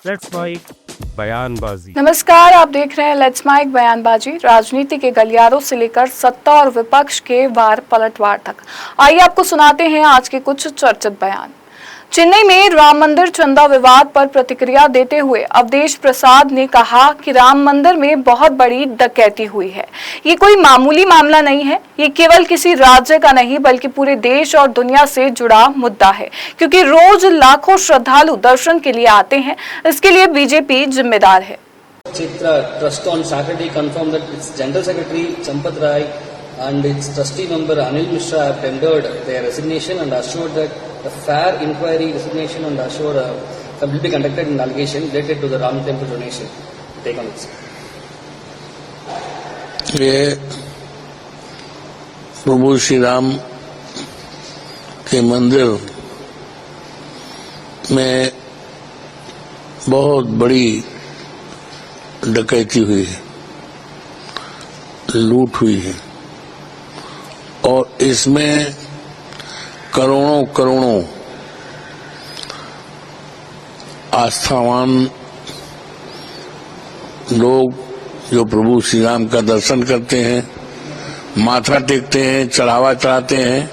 Let's mic बयानबाजी। नमस्कार, आप देख रहे हैं लेट्स माइक बयानबाजी। राजनीति के गलियारों से लेकर सत्ता और विपक्ष के वार पलटवार तक, आइए आपको सुनाते हैं आज के कुछ चर्चित बयान। चेन्नई में राम मंदिर चंदा विवाद पर प्रतिक्रिया देते हुए अवधेश प्रसाद ने कहा कि राम मंदिर में बहुत बड़ी डकैती हुई है। ये कोई मामूली मामला नहीं है, ये केवल किसी राज्य का नहीं बल्कि पूरे देश और दुनिया से जुड़ा मुद्दा है, क्योंकि रोज लाखों श्रद्धालु दर्शन के लिए आते हैं। इसके लिए बीजेपी जिम्मेदार है। Chitra Trust on Saturday confirmed that its General Secretary Champat Rai and its trustee member Anil Mishra have tendered their resignation and assured that a fair inquiry, resignation and assured will be conducted in allegation related to the Ram Temple donation. Take on it. ये प्रभु श्री राम के मंदिर में बहुत बड़ी डकैती हुई है, लूट हुई है और इसमें करोड़ों करोड़ों आस्थावान लोग जो प्रभु श्री राम का दर्शन करते हैं, माथा टेकते हैं, चढ़ावा चढ़ाते हैं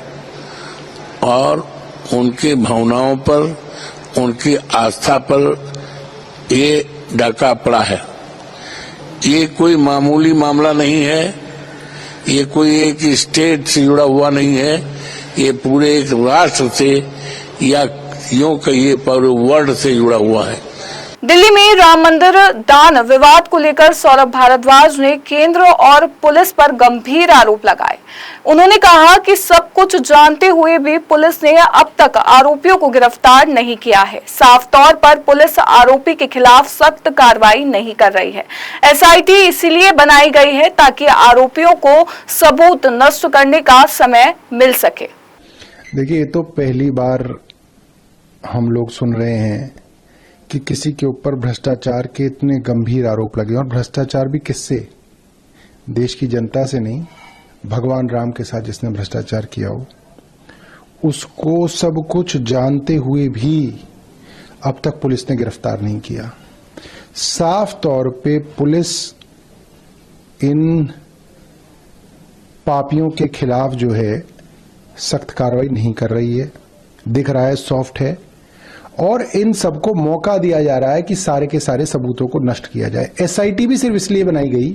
और उनकी भावनाओं पर, उनकी आस्था पर ये डाका पड़ा है। ये कोई मामूली मामला नहीं है, ये कोई एक स्टेट से जुड़ा हुआ नहीं है, ये पूरे एक राष्ट्र से या यूं कहिए पूरे वर्ल्ड से जुड़ा हुआ है। दिल्ली में राम मंदिर दान विवाद को लेकर सौरभ भारद्वाज ने केंद्र और पुलिस पर गंभीर आरोप लगाए। उन्होंने कहा कि सब कुछ जानते हुए भी पुलिस ने अब तक आरोपियों को गिरफ्तार नहीं किया है। साफ तौर पर पुलिस आरोपी के खिलाफ सख्त कार्रवाई नहीं कर रही है। एसआईटी इसीलिए बनाई गई है ताकि आरोपियों को सबूत नष्ट करने का समय मिल सके। देखिए, ये तो पहली बार हम लोग सुन रहे हैं कि किसी के ऊपर भ्रष्टाचार के इतने गंभीर आरोप लगे, और भ्रष्टाचार भी किससे? देश की जनता से नहीं, भगवान राम के साथ जिसने भ्रष्टाचार किया हो उसको सब कुछ जानते हुए भी अब तक पुलिस ने गिरफ्तार नहीं किया। साफ तौर पे पुलिस इन पापियों के खिलाफ जो है सख्त कार्रवाई नहीं कर रही है, दिख रहा है सॉफ्ट है, और इन सबको मौका दिया जा रहा है कि सारे के सारे सबूतों को नष्ट किया जाए। एसआईटी भी सिर्फ इसलिए बनाई गई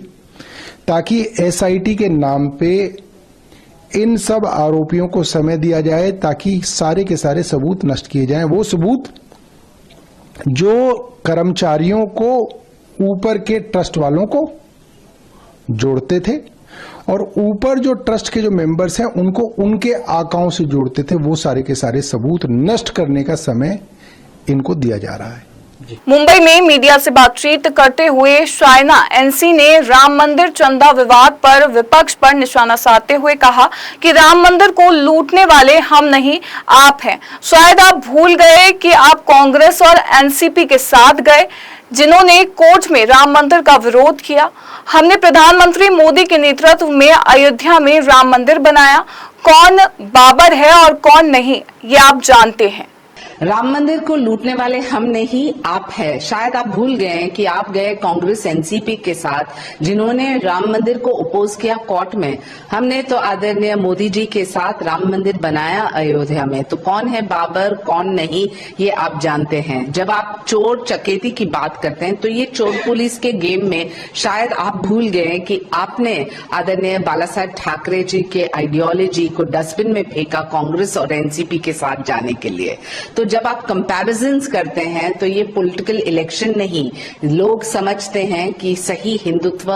ताकि एसआईटी के नाम पे इन सब आरोपियों को समय दिया जाए ताकि सारे के सारे सबूत नष्ट किए जाएं। वो सबूत जो कर्मचारियों को ऊपर के ट्रस्ट वालों को जोड़ते थे और ऊपर जो ट्रस्ट के जो मेंबर्स हैं उनको उनके आकाओं से जोड़ते थे, वो सारे के सारे सबूत नष्ट करने का समय इनको दिया जा रहा है। मुंबई में मीडिया से बातचीत करते हुए शायना एनसी ने राम मंदिर चंदा विवाद पर विपक्ष पर निशाना साधते हुए कहा कि राम मंदिर को लूटने वाले हम नहीं, आप हैं। शायद आप भूल गए कि आप कांग्रेस और एनसीपी के साथ गए जिन्होंने कोर्ट में राम मंदिर का विरोध किया। हमने प्रधानमंत्री मोदी के नेतृत्व में अयोध्या में राम मंदिर बनाया। कौन बाबर है और कौन नहीं, ये आप जानते हैं। राम मंदिर को लूटने वाले हम नहीं, आप हैं। शायद आप भूल गए हैं कि आप गए कांग्रेस एनसीपी के साथ जिन्होंने राम मंदिर को अपोज किया कोर्ट में। हमने तो आदरणीय मोदी जी के साथ राम मंदिर बनाया अयोध्या में। तो कौन है बाबर, कौन नहीं, ये आप जानते हैं। जब आप चोर चकेती की बात करते हैं तो ये चोर पुलिस के गेम में शायद आप भूल गए कि आपने आदरणीय बाला साहेब ठाकरे जी के आइडियोलॉजी को डस्टबिन में फेंका कांग्रेस और एनसीपी के साथ जाने के लिए। तो जब आप कंपैरिजन्स करते हैं तो ये पॉलिटिकल इलेक्शन नहीं, लोग समझते हैं कि सही हिंदुत्व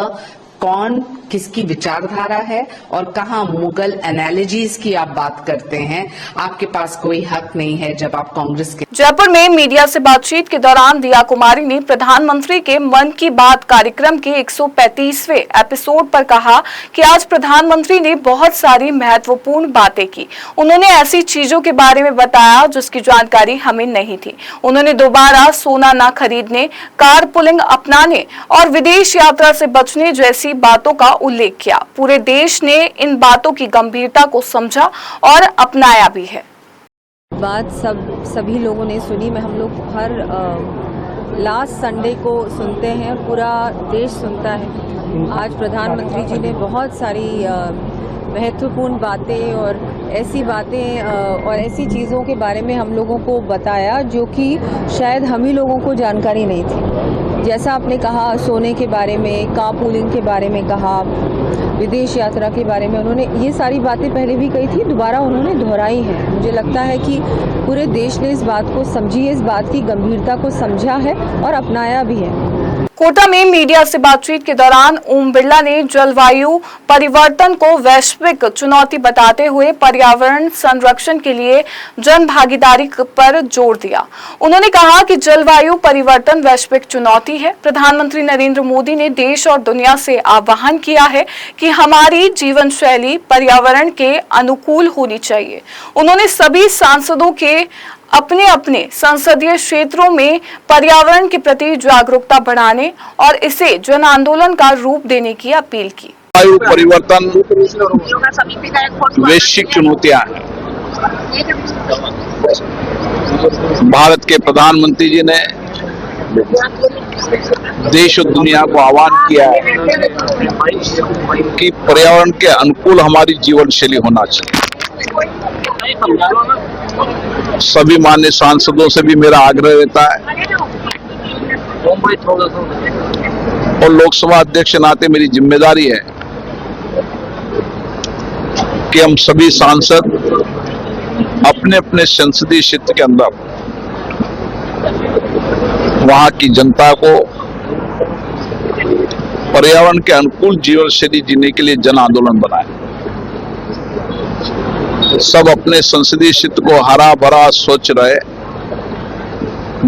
कौन, किसकी विचारधारा है और कहां मुगल एनालॉजीज की आप बात करते हैं। आपके पास कोई हक नहीं है जब आप कांग्रेस के। जयपुर में मीडिया से बातचीत के दौरान दिया कुमारी ने प्रधानमंत्री के मन की बात कार्यक्रम के 135वें एपिसोड पर कहा कि आज प्रधानमंत्री ने बहुत सारी महत्वपूर्ण बातें की। उन्होंने ऐसी चीजों के बारे में बताया जिसकी जानकारी हमें नहीं थी। उन्होंने दोबारा सोना न खरीदने, कार पुलिंग अपनाने और विदेश यात्रा से बचने जैसी बातों का उल्लेख किया। पूरे देश ने इन बातों की गंभीरता को समझा और अपनाया भी है। बात सभी लोगों ने सुनी। मैं हम लोग हर लास्ट संडे को सुनते हैं, पूरा देश सुनता है। आज प्रधानमंत्री जी ने बहुत सारी महत्वपूर्ण बातें और ऐसी बातें और ऐसी चीज़ों के बारे में हम लोगों को बताया जो कि शायद हम ही लोगों को जानकारी नहीं थी। जैसा आपने कहा सोने के बारे में, कारपूलिंग के बारे में कहा, विदेश यात्रा के बारे में, उन्होंने ये सारी बातें पहले भी कही थी, दोबारा उन्होंने दोहराई हैं। मुझे लगता है कि पूरे देश ने इस बात को समझी है, इस बात की गंभीरता को समझा है और अपनाया भी है। कोटा में मीडिया से बातचीत के दौरान ओम बिरला ने जलवायु परिवर्तन को वैश्विक चुनौती बताते हुए पर्यावरण संरक्षण के लिए जन भागीदारी पर जोर दिया। उन्होंने कहा कि जलवायु परिवर्तन वैश्विक चुनौती है। प्रधानमंत्री नरेंद्र मोदी ने देश और दुनिया से आह्वान किया है कि हमारी जीवन शैली पर्यावरण के अनुकूल होनी चाहिए। उन्होंने सभी सांसदों के अपने अपने संसदीय क्षेत्रों में पर्यावरण के प्रति जागरूकता बढ़ाने और इसे जन आंदोलन का रूप देने की अपील की। जलवायु परिवर्तन वैश्विक चुनौतियां हैं। भारत के प्रधानमंत्री जी ने देश और दुनिया को आह्वान किया है कि पर्यावरण के अनुकूल हमारी जीवन शैली होना चाहिए। सभी माननीय सांसदों से भी मेरा आग्रह रहता है और लोकसभा अध्यक्ष नाते मेरी जिम्मेदारी है कि हम सभी सांसद अपने अपने संसदीय क्षेत्र के अंदर वहां की जनता को पर्यावरण के अनुकूल जीवन शैली जीने के लिए जन आंदोलन बनाए। सब अपने संसदीय क्षेत्र को हरा भरा स्वच्छ रहे।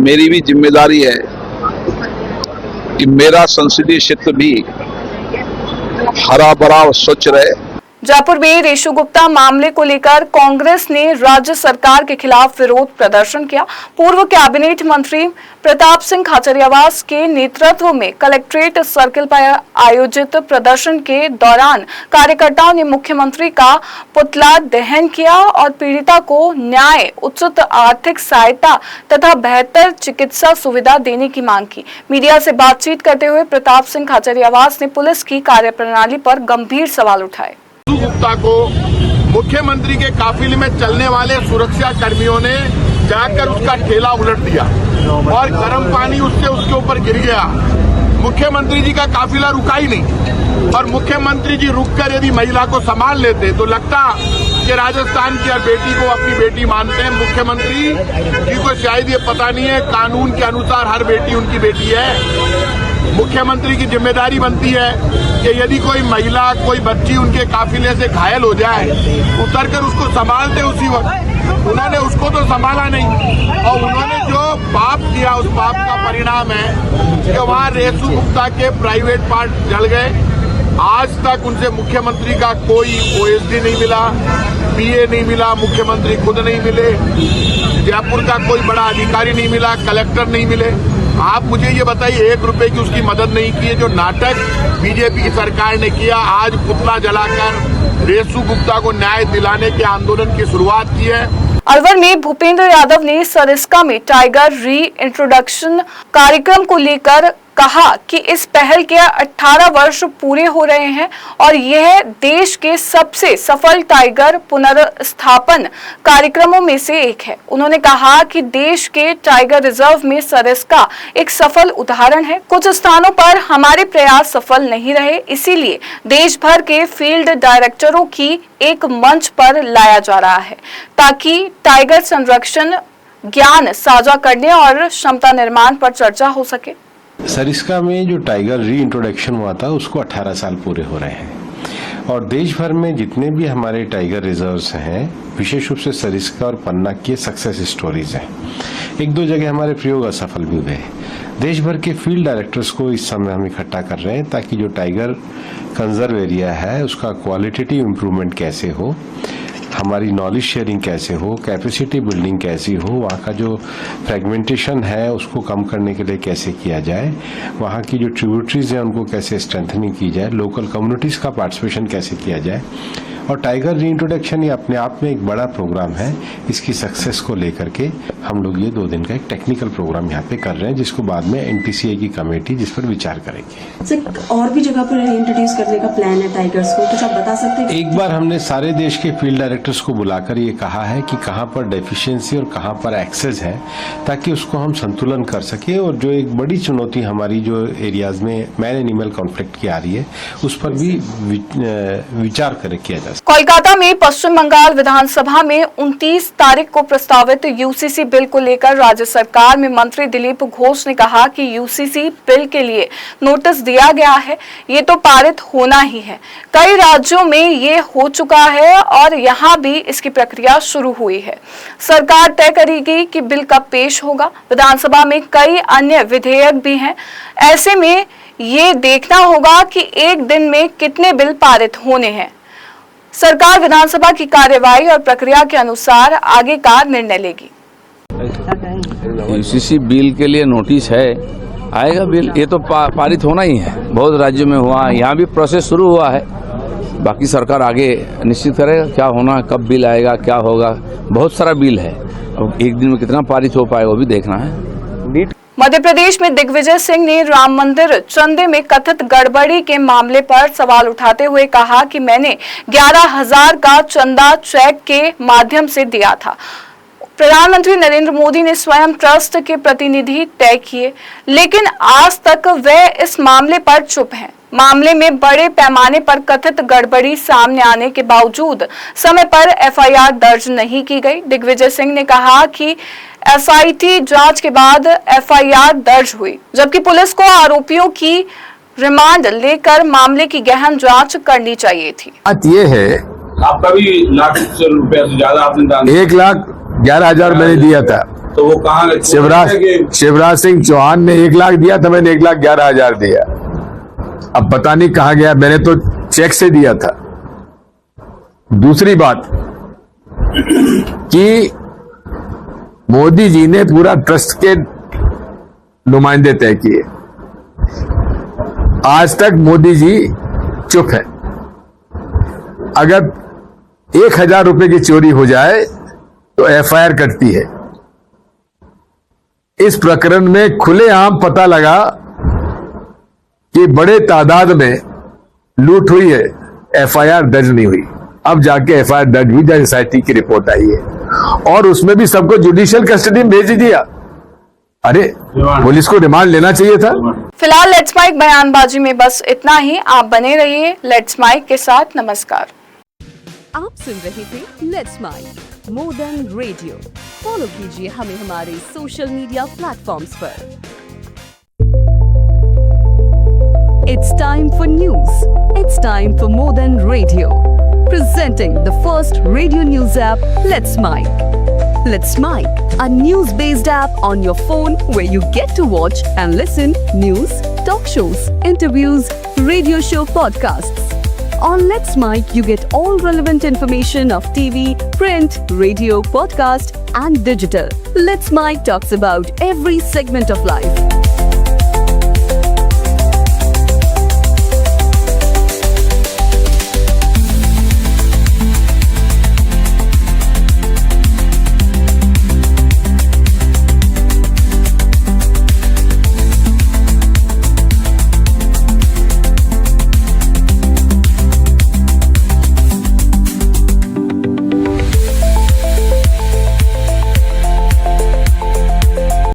मेरी भी जिम्मेदारी है कि मेरा संसदीय क्षेत्र भी हरा भरा और स्वच्छ रहे। जयपुर में रेशु गुप्ता मामले को लेकर कांग्रेस ने राज्य सरकार के खिलाफ विरोध प्रदर्शन किया। पूर्व कैबिनेट मंत्री प्रताप सिंह खाचरियावास के नेतृत्व में कलेक्ट्रेट सर्किल पर आयोजित प्रदर्शन के दौरान कार्यकर्ताओं ने मुख्यमंत्री का पुतला दहन किया और पीड़िता को न्याय, उचित आर्थिक सहायता तथा बेहतर चिकित्सा सुविधा देने की मांग की। मीडिया से बातचीत करते हुए प्रताप सिंह खाचरियावास ने पुलिस की कार्यप्रणाली पर गंभीर सवाल उठाए। गुप्ता को मुख्यमंत्री के काफिले में चलने वाले सुरक्षा कर्मियों ने जाकर उसका ठेला उलट दिया और गर्म पानी उसके ऊपर गिर गया। मुख्यमंत्री जी का काफिला रुका ही नहीं और मुख्यमंत्री जी रुककर यदि महिला को संभाल लेते तो लगता कि राजस्थान की हर बेटी को अपनी बेटी मानते हैं। मुख्यमंत्री जी को शायद ये पता नहीं है कानून के अनुसार हर बेटी उनकी बेटी है। मुख्यमंत्री की जिम्मेदारी बनती है कि यदि कोई महिला, कोई बच्ची उनके काफिले से घायल हो जाए, उतरकर उसको संभालते उसी वक्त। उन्होंने उसको तो संभाला नहीं और उन्होंने जो पाप किया उस पाप का परिणाम है कि वहाँ रेशु गुप्ता के प्राइवेट पार्ट जल गए। आज तक उनसे मुख्यमंत्री का कोई ओएसडी नहीं मिला, पीए नहीं मिला, मुख्यमंत्री खुद नहीं मिले, जयपुर का कोई बड़ा अधिकारी नहीं मिला, कलेक्टर नहीं मिले। आप मुझे ये बताइए 1 रुपए की उसकी मदद नहीं की है। जो नाटक बीजेपी की सरकार ने किया, आज पुतला जलाकर रेशु गुप्ता को न्याय दिलाने के आंदोलन की शुरुआत की है। अलवर में भूपेंद्र यादव ने सरिस्का में टाइगर री इंट्रोडक्शन कार्यक्रम को लेकर कहा कि इस पहल के 18 वर्ष पूरे हो रहे हैं और यह देश के सबसे सफल टाइगर पुनर्स्थापन कार्यक्रमों में से एक है। उन्होंने कहा कि देश के टाइगर रिजर्व में सरिस्का एक सफल उदाहरण है। कुछ स्थानों पर हमारे प्रयास सफल नहीं रहे, इसीलिए देश भर के फील्ड डायरेक्टरों की एक मंच पर लाया जा रहा है ताकि टाइगर संरक्षण ज्ञान साझा करने और क्षमता निर्माण पर चर्चा हो सके। सरिस्का में जो टाइगर री इंट्रोडक्शन हुआ था उसको 18 साल पूरे हो रहे हैं और देश भर में जितने भी हमारे टाइगर रिजर्व्स हैं, विशेष रूप से सरिस्का और पन्ना की सक्सेस स्टोरीज हैं। 1-2 जगह हमारे प्रयोग असफल भी हुए। देश भर के फील्ड डायरेक्टर्स को इस समय हम इकट्ठा कर रहे हैं ताकि जो टाइगर कंजर्व एरिया है उसका क्वालिटेटिव इम्प्रूवमेंट कैसे हो, हमारी नॉलेज शेयरिंग कैसे हो, कैपेसिटी बिल्डिंग कैसी हो, वहाँ का जो फ्रेगमेंटेशन है उसको कम करने के लिए कैसे किया जाए, वहाँ की जो ट्रिब्यूटरीज हैं उनको कैसे स्ट्रेंथनिंग की जाए, लोकल कम्युनिटीज़ का पार्टिसिपेशन कैसे किया जाए, और टाइगर रीइंट्रोडक्शन ये अपने आप में एक बड़ा प्रोग्राम है। इसकी सक्सेस को लेकर के हम लोग ये 2 दिन का एक टेक्निकल प्रोग्राम यहाँ पे कर रहे हैं, जिसको बाद में एनटीसीए की कमेटी जिस पर विचार करेगी। सर, और भी जगह पर इंट्रोड्यूस करने का प्लान है टाइगर्स को, कुछ आप बता सकते हैं? एक बार हमने सारे देश के फील्ड डायरेक्टर्स को बुलाकर ये कहा है कि कहाँ पर डेफिशिएंसी और कहाँ पर एक्सेस है, ताकि उसको हम संतुलन कर सके। और जो एक बड़ी चुनौती हमारी जो एरियाज में मैन एनिमल कॉन्फ्लिक्ट की आ रही है, उस पर भी विचार किया जा सकता। कोलकाता में पश्चिम बंगाल विधानसभा में 29 तारीख को प्रस्तावित यूसीसी बिल को लेकर राज्य सरकार में मंत्री दिलीप घोष ने कहा कि यूसीसी बिल के लिए नोटिस दिया गया है, ये तो पारित होना ही है। कई राज्यों में ये हो चुका है और यहाँ भी इसकी प्रक्रिया शुरू हुई है। सरकार तय करेगी कि बिल कब पेश होगा। विधानसभा में कई अन्य विधेयक भी हैं, ऐसे में ये देखना होगा कि एक दिन में कितने बिल पारित होने हैं। सरकार विधानसभा की कार्यवाही और प्रक्रिया के अनुसार आगे का निर्णय लेगी। यूसीसी बिल के लिए नोटिस है, आएगा बिल, ये तो पारित होना ही है। बहुत राज्यों में हुआ, यहाँ भी प्रोसेस शुरू हुआ है। बाकी सरकार आगे निश्चित करेगा क्या होना, कब बिल आएगा, क्या होगा। बहुत सारा बिल है, अब एक दिन में कितना पारित हो पाएगा वो भी देखना है। मध्य प्रदेश में दिग्विजय सिंह ने राम मंदिर चंदे में कथित गड़बड़ी के मामले पर सवाल उठाते हुए कहा कि मैंने 11,000 का चंदा चेक के माध्यम से दिया था। प्रधानमंत्री नरेंद्र मोदी ने स्वयं ट्रस्ट के प्रतिनिधि तय किए, लेकिन आज तक वे इस मामले पर चुप हैं। मामले में बड़े पैमाने पर कथित गड़बड़ी सामने आने के बावजूद समय पर एफआईआर दर्ज नहीं की गई। दिग्विजय सिंह ने कहा कि एसआईटी जांच के बाद एफआईआर दर्ज हुई, जबकि पुलिस को आरोपियों की रिमांड लेकर मामले की गहन जांच करनी चाहिए थी। बात ये है, आपका भी लाख रुपया से ज्यादा आपने दान 1,11,000 मैंने दिया था, तो वो कहाँ? शिवराज सिंह चौहान ने 1 लाख दिया था, मैंने 1,11,000 दिया। अब पता नहीं कहाँ गया, मैंने तो चेक से दिया था। दूसरी बात कि मोदी जी ने पूरा ट्रस्ट के नुमाइंदे तय किए, आज तक मोदी जी चुप है। अगर 1,000 रुपए की चोरी हो जाए तो एफआईआर कटती है। इस प्रकरण में खुलेआम पता लगा कि बड़े तादाद में लूट हुई है, एफआईआर दर्ज नहीं हुई। अब जाके एफआईआर दर्ज हुई, जब एसआईटी की रिपोर्ट आई है और उसमें भी सबको जुडिशियल कस्टडी में भेज दिया। अरे पुलिस को रिमांड लेना चाहिए था। फिलहाल लेट्स माइक बयानबाजी में बस इतना ही। आप बने रहिए लेट्स माइक के साथ। नमस्कार। आप सुन रहे थे let's mic more than radio. Follow कीजिए हमें हमारे सोशल मीडिया प्लेटफॉर्म्स पर। It's time for news. It's time for more than radio. Presenting the first radio news app, Let's Mic. Let's Mic, a news-based app on your phone where you get to watch and listen news, talk shows, interviews, radio show podcasts. On Let's Mic, you get all relevant information of TV, print, radio, podcast, and digital. Let's Mic talks about every segment of life.